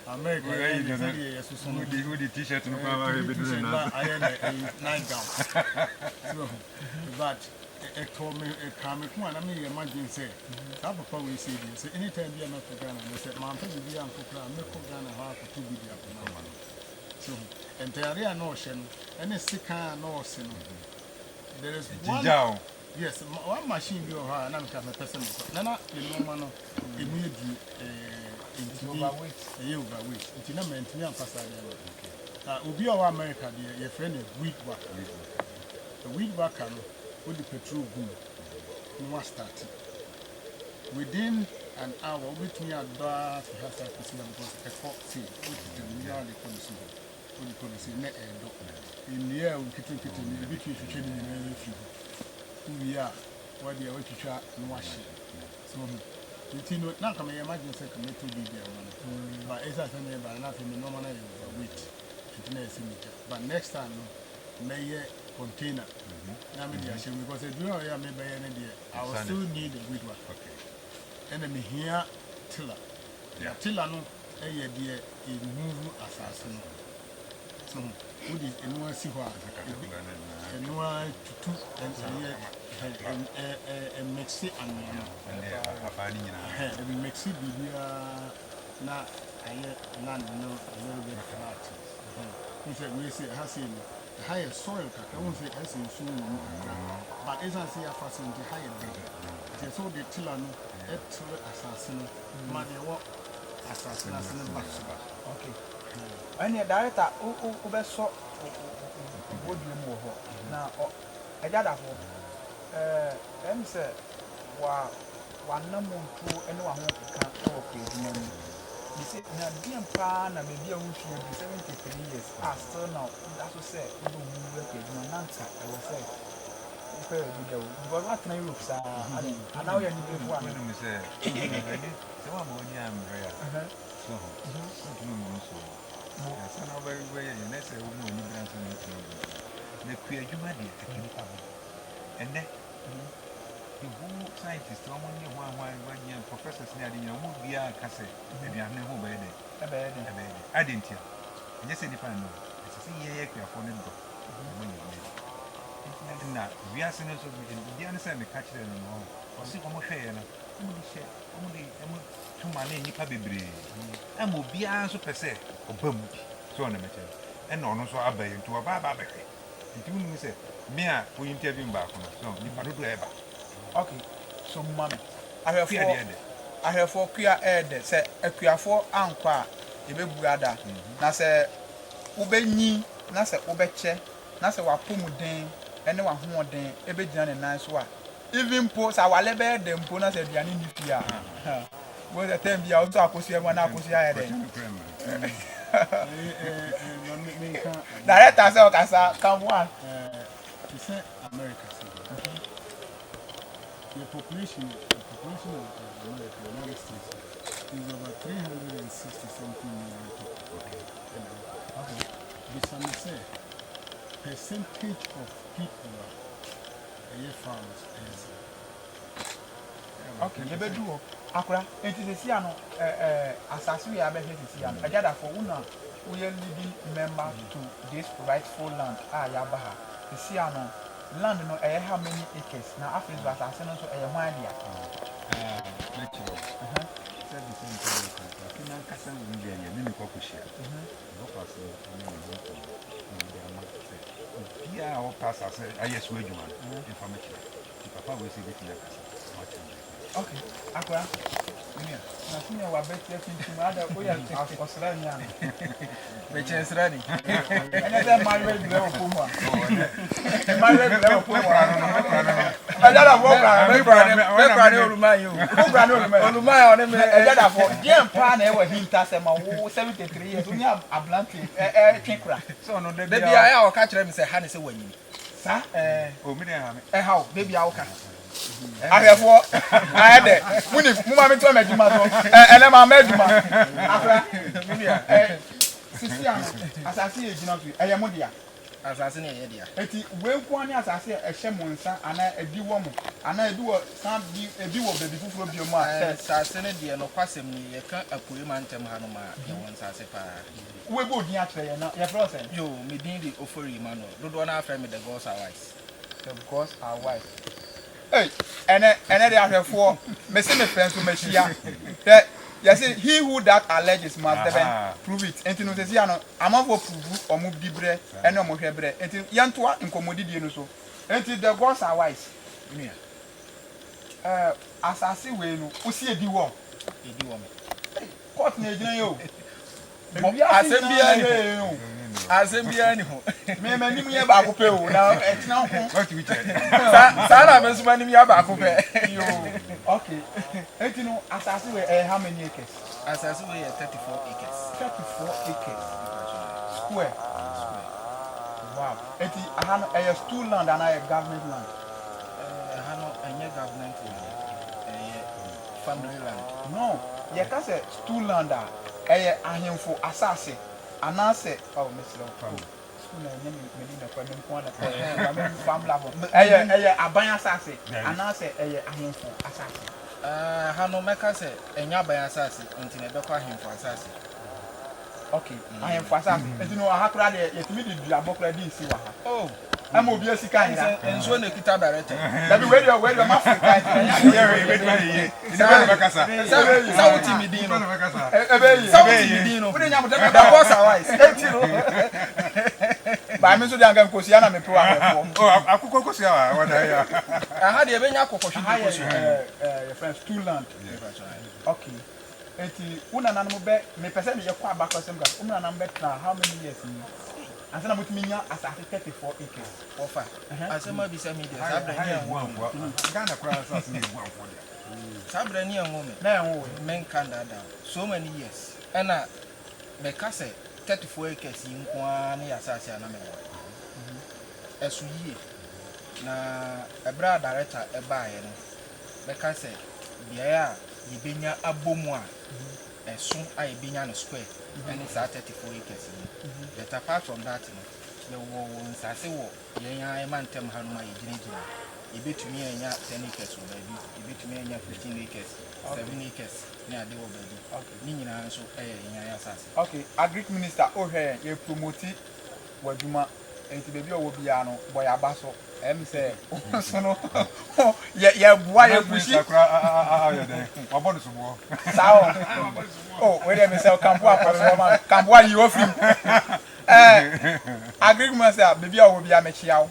America, the t-shirt no power I am a nightgown. But a comic one, I mean, imagine say, Papa we see this. Anytime you are not for Ghana, they said, Mom, be uncle, make Ghana half to be the upper. So, and there are no ocean, and a sick no sin. There is one. Yes, one machine you are, and I'm a person. Nana, you know, man, immediately overweight. It's in a maintenance facade. Ubi of America, your friend is wheat worker. The wheat worker with the petrol boom was started. Within an hour, with me at bar to have that because a court sea, which is the nearly policy. In the air, we kitchen, between the training in who we are, what they are to try and wash it. So, you know, now can imagine second to be there. But as I said, by nothing, no man wait. But next time, may container. Because I do not have maybe any idea. I will still need a good one. And then here, Tiller. Tiller, no, a dear, is move assassin. So, what is a new see what a new to and mix it and mix it now. I land a little bit flat. He said, we say, has in the higher soil, I won't say as in soon, but as I say, I fasten the higher day. So the tiller, assassin, money walk assassin. Okay. And the director who saw would you move now? I got a home. Then said, one number two, anyone who can't talk with money. He said, now, being pan and maybe a would 73 years. I still now, that's what said, you don't move with my answer. I will say, but what my roofs are, and now you're new one. So I'm on yam rare. So, son of a way, and that's a woman who grants the queer human, and then the whole scientist, only one young professors near the young be a cassette, and you have no home I didn't hear. Yes, if I know, it's a year for them. Now, we are sinners of the understand the catch them or see how much only 2 money, you probably breathe. And will be answer per se, or boom, so on a matter. And also, I buy into a barber. And you say, Mia, we interview back on us, so you can't do ever. Okay, so, Mammy, I have 4 queer air, say a queer 4 anqua, a baby brother. Now, say, Ubeni, Nasa Ubeche, Nasa Wapumudin, anyone who would then, a bit done a nice one. Even post our labor, then Pona said, Yanni. Well, the time you also could see one apple here. Director, I come one. You say America. The population of America, United States, is over 360 something million people. Okay. This say percentage of people are farmers is okay. Never do. Akura, it is a Siano, assassin, I bet it is Siano. I gather for Una, we are living member to this rightful land, Yabaha. The Siano, land, no, how many acres. Now, after the assassin, so a idea. Natural. Said the same thing. Can Castle India, and then the share. Yeah, all pass us. I just wait you one information. Papa will see it in the okay, Aqua. I think I bet you to mother. We are Australian. Which is ready. And then my red level Puma. My red level Puma. I got a walk around. Jam Pan ever hint us about 73 years. We have a bluntly a so no, maybe I'll catch them and say, Hannes away. Sir, oh, how? Maybe I'll catch. I have what I had it. When if Mumma to make him and I'm a meduma. Sicilia, as I see it, I am Mudia. asase na ye dia eti we nko ani asase ehye mo nsa ana edi wo mo ana edi wo san bi ebi wo baby fufuro bi mo a asase ne de no kwasem ni ye ka apuye mantem ha no ma ye won sase pa we go din atre ye na ye process yo me din di ofori mano dodo na afre me the gods are wise the gods are wise hey ene de ahwefo me se me friends so machia yes he who that alleges must then prove it enti no se sia no amafo prove omo dibre ene omo hwebre enti yentoa nkomodidie no so enti the gods are wise me asase we no usi edi wo me court na ejina yo asembia ni ho me mani mu ye ba ko pe o na etina ho What we check? sana me suma ni ya ba ko pe yo okay enti no asase we how many acres asase we 34 acres 34 acres square wow enti ahano stool land and a government land hano enye government land family land no ye ka say stool land a ahemfo asase anase oh meslo school na enye me na kwa me nko na kwa me farm level aban asase anase ahemfo asase hano meka say enye aban asase ntine be kwa ahemfo asase okay ahemfo asase ntino ahakra de yetimi de dua bokra di nsi wa ha oh ama obi asika nda enso na kita director dabi we do ma afrika sa wuti mi din no ebe sa wuti mi din no we nya mutaka da boss wise etiro ba mi so de anga nkosi ana me pe wa afefo Akụkọ kosi awa wada ya. aha de ebe nya kokoshu di kosu your friends stool land okay eti una nanu be me pese me ye kwa abakosem ga una nanu be tra how many years ni asana mutiminya asase 34 acres ofa asema bi se media sabra ni enwo Ghana kwa asase ni buanfo dia. sabra ni enwo me na enwo men kandada so many years ena me ka se 34 acres yi nko na asase ana me esu yie na ebra director eba ye no me ka se bia a yebenya abomu a esu a yebenya no square and it's 34 acres. But apart from that, the ones I say, yeah, I man tell how my engineer. You bet me and 10 acres, baby. You bet me and 15 acres, 7 acres near the old baby. Okay, Nina, so okay, Agric Minister, oh, here, you promote it. What you ma, and to baby or Biano, boy, Abaso, say, so no, yeah, why you push it? Oh, wait a minute, Campua, you off him. Agric Minister, baby, I will be a machiao.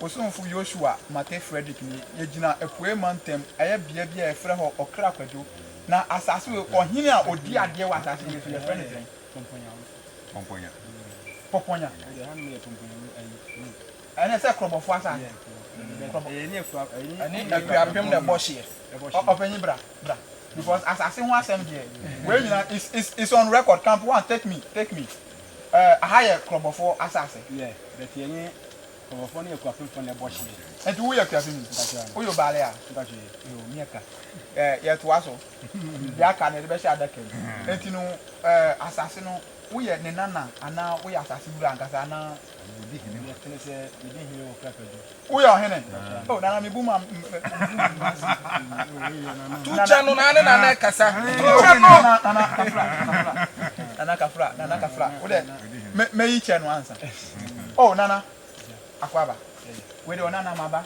Osun fu Joshua, Mate Frederick, Yejina, a poor mantem, I have be a friend or crack with you. Now, assassin or Hina or dear dear was asking you to your friend. Poponia. And it's a crop of water. I need a pim the bush here. Open your bra. Because assassin was MJ. Well, you know, it's on record. Camp one, take me. A higher crop of four assassin. Yeah, but you California cropping from the bush. And to where you're who you balea? You, Miaka. Yet was so. Yaka, the best other came. And you know, assassin. We are Nana, and now we are Assassin Casana. We are Henry. Oh, now I'm a boomer. Two channel and Casa. Nana Flat. May each and answer. Oh, Nana Aquaba. Where do Nana Maba?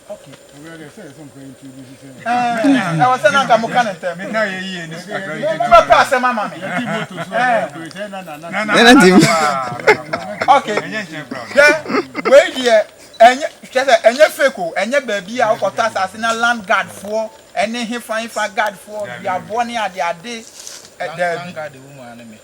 Okay. I was saying, I'm going to tell me. Never pass a mamma. Okay. Wait here. And your feco, and your baby, I'll got us in a land guard for, and then he find for guard for your bonny at the day. At the woman.